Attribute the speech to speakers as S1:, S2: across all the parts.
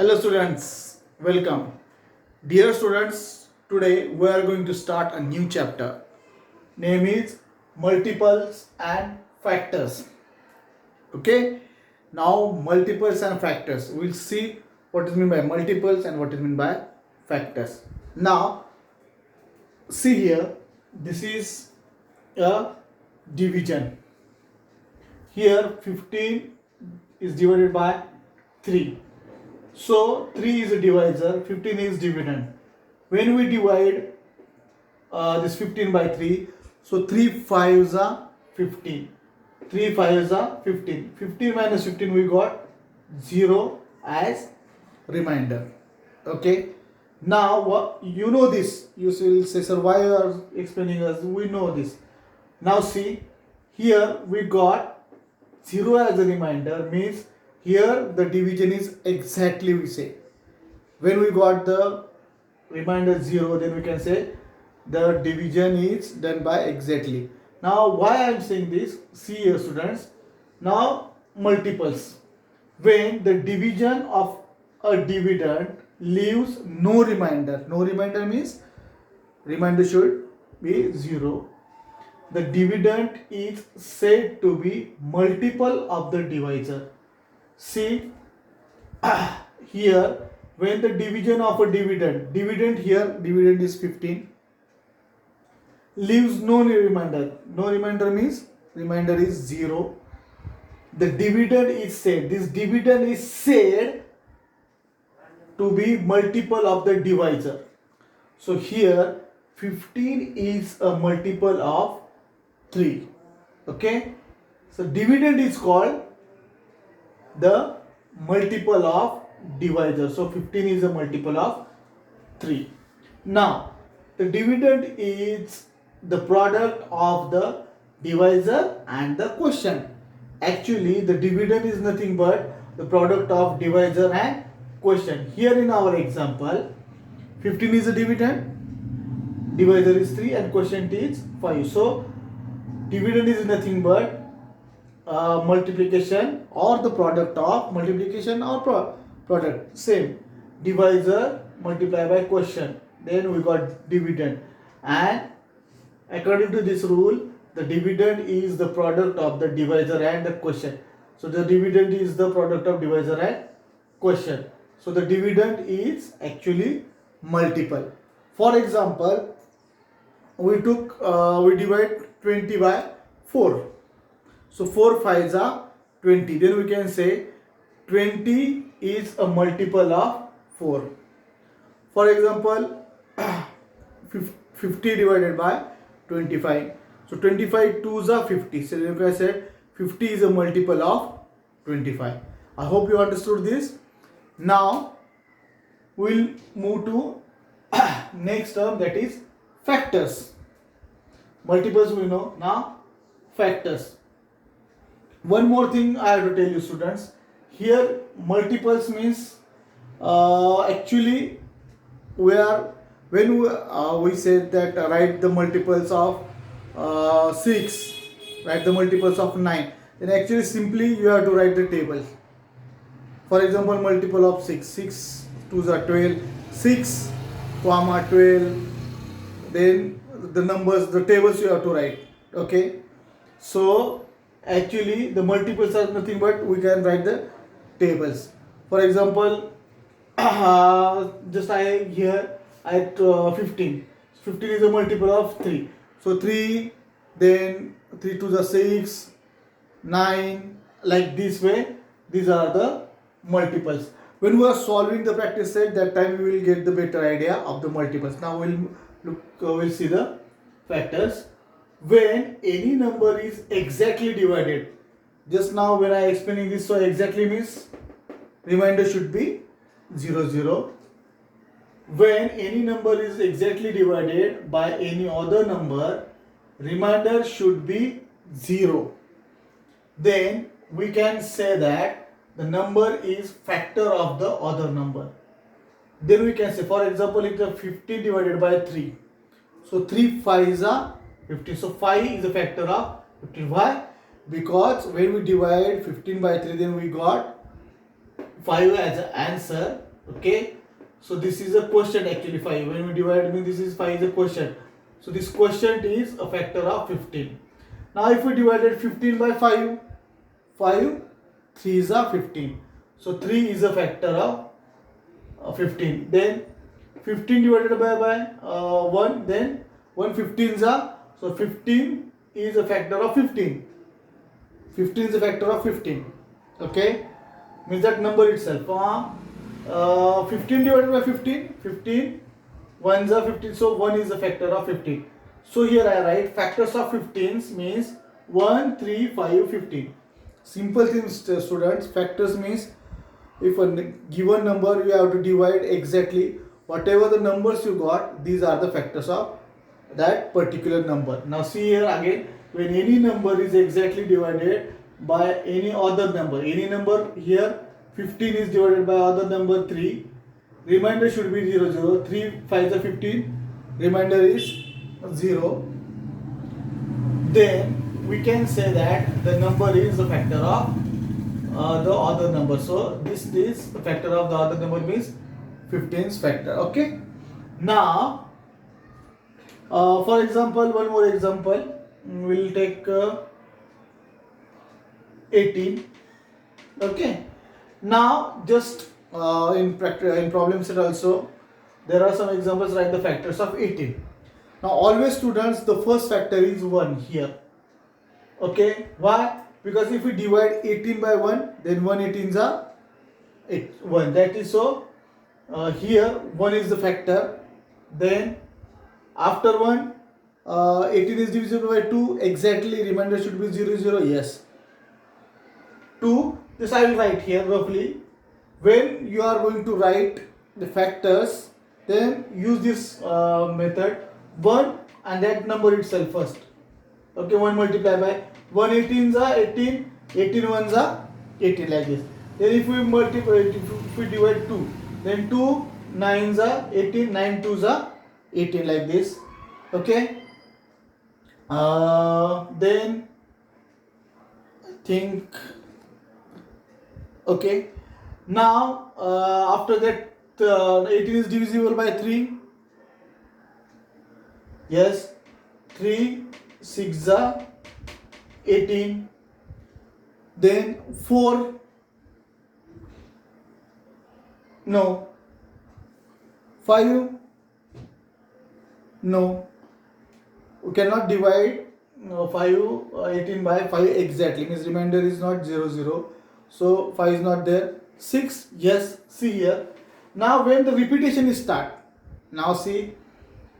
S1: Hello students, welcome. Dear students, today we are going to start a new chapter. Name is multiples and factors. Okay, now multiples and factors. We'll see what is meant by multiples and what is meant by factors. Now, see here, this is a division. Here 15 is divided by 3. So 3 is a divisor, 15 is dividend. When we divide this 15 by 3, so 3 5s are 15. 3 5s are 15. 15 minus 15 we got 0 as remainder. Okay. Now you know this. You will say, sir, why you are explaining us? We know this. Now see, here we got 0 as a remainder, means here the division is exactly, we say. When we got the remainder 0, then we can say the division is done by exactly. Now why I am saying this? See here students. Now multiples. When the division of a dividend leaves no remainder. No remainder means remainder should be 0. The dividend is said to be multiple of the divisor. See here, when the division of a dividend here, dividend is 15, leaves no remainder. No remainder means remainder is 0. The dividend is said, this dividend is said to be multiple of the divisor. So here 15 is a multiple of 3. Okay, so dividend is called the multiple of divisor. So 15 is a multiple of 3. Now the dividend is the product of the divisor and the quotient. Actually the dividend is nothing but the product of divisor and quotient. Here in our example, 15 is a dividend, divisor is 3 and quotient is 5. So dividend is nothing but multiplication or the product of multiplication or product, same, divisor multiply by quotient, then we got dividend. And according to this rule, the dividend is the product of the divisor and the quotient. So the dividend is the product of divisor and quotient. So the dividend is actually multiple. For example, we divide 20 by 4. So 4 5s are 20. Then we can say 20 is a multiple of 4. For example, 50 divided by 25. So 25 2s are 50. So you can say 50 is a multiple of 25. I hope you understood this. Now we'll move to next term, that is factors. Multiples we know. Now factors. One more thing I have to tell you students. Here multiples means actually when we said that write the multiples of 6, write the multiples of 9, then actually simply you have to write the tables. For example, multiple of 6, 6 2s are 12, 6 comma 12, then the numbers, the tables you have to write. Okay, so actually the multiples are nothing but we can write the tables. For example, just I here at 15. 15 is a multiple of 3. So 3, then 3 to the 6, 9, like this way. These are the multiples. When we are solving the practice set, that time we will get the better idea of the multiples. Now we'll see the factors. When any number is exactly divided, just now when I explaining this, so exactly means remainder should be 0 0. When any number is exactly divided by any other number, remainder should be 0. Then we can say that the number is factor of the other number. Then we can say, for example, if the 15 divided by 3, so 3 5s are 15. So 5 is a factor of 15. Why? Because when we divide 15 by 3, then we got 5 as an answer. Okay, so this is a question actually. 5 when we divide, means this is 5 is a question. So this quotient is a factor of 15. Now if we divided 15 by 5, 5 3 is a 15. So 3 is a factor of 15. Then 15 divided by 1, then 1 15s are, so 15 is a factor of 15. 15 is a factor of 15. Okay, means that number itself. 15 divided by 15, 15 1s are 15, so 1 is a factor of 15. So here I write factors of 15s means 1, 3, 5, 15. Simple things, students. Factors means if a given number you have to divide exactly whatever the numbers you got, these are the factors of that particular number. Now see here again, when any number is exactly divided by any other number, any number here 15 is divided by other number 3, remainder should be 0 0, 3 5 is 15, remainder is 0, then we can say that the number is a factor of the other number. So this is the factor of the other number means 15's factor. Okay, now for example, one more example, we'll take 18. Okay, now just in problem set also there are some examples. Write the factors of 18. Now always students, the first factor is 1 here. Okay, why? Because if we divide 18 by 1, then 1 18s are 1. That is so. Here 1 is the factor. Then after 1, 18 is divisible by 2. Exactly, remainder should be 0 0. Yes. 2. This I will write here roughly. When you are going to write the factors, then use this method. 1 and that number itself first. Okay, 1 multiply by 1 18s are 18, 18 1s are 18 like this. Then if we multiply, if we divide 2, then 2 9s are 18, 9 2s are 18 like this. Okay. Then I think, okay. Now after that 18 is divisible by 3. Yes, 3 6 are 18. Then 4, no, 5, no, we cannot divide 18 by 5 exactly, means remainder is not 0 0, so 5 is not there. 6, yes, see here. Now when the repetition is start, now see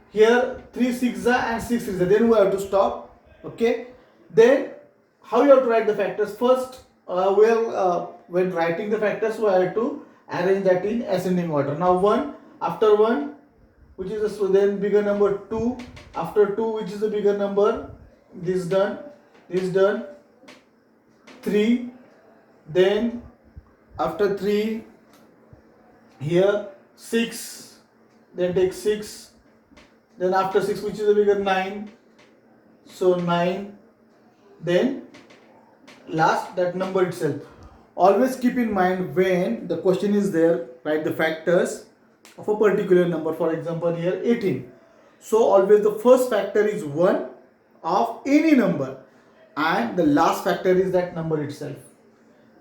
S1: here 3 6 and 6 6, then we have to stop. Okay, then how you have to write the factors? First when writing the factors we have to arrange that in ascending order. Now 1, after 1 which is the then bigger number, 2, after 2 which is the bigger number, this done, 3, then after 3 here 6, then take 6, then after 6 which is the bigger, 9, so 9, then last that number itself. Always keep in mind when the question is there, write the factors of a particular number. For example here 18, so always the first factor is 1 of any number and the last factor is that number itself.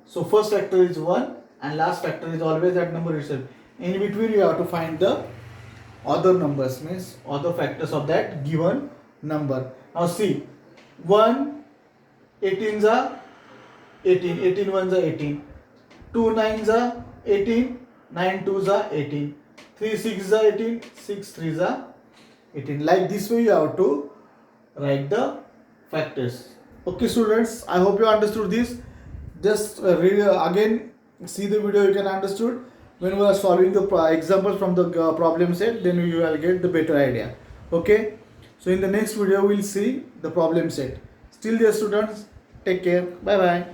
S1: So first factor is 1 and last factor is always that number itself. In between you have to find the other numbers, means other factors of that given number. Now see, 1 18s are 18, 18 1s are 18, 2 9s are 18, 9 2s are 18, 3 6s are 18, 6 3s are 18. Like this way you have to write the factors. Okay students, I hope you understood this. Just read again, see the video, you can understood. When we are solving the examples from the problem set, then you will get the better idea. Okay, so in the next video we'll see the problem set. Still there students, take care, bye bye.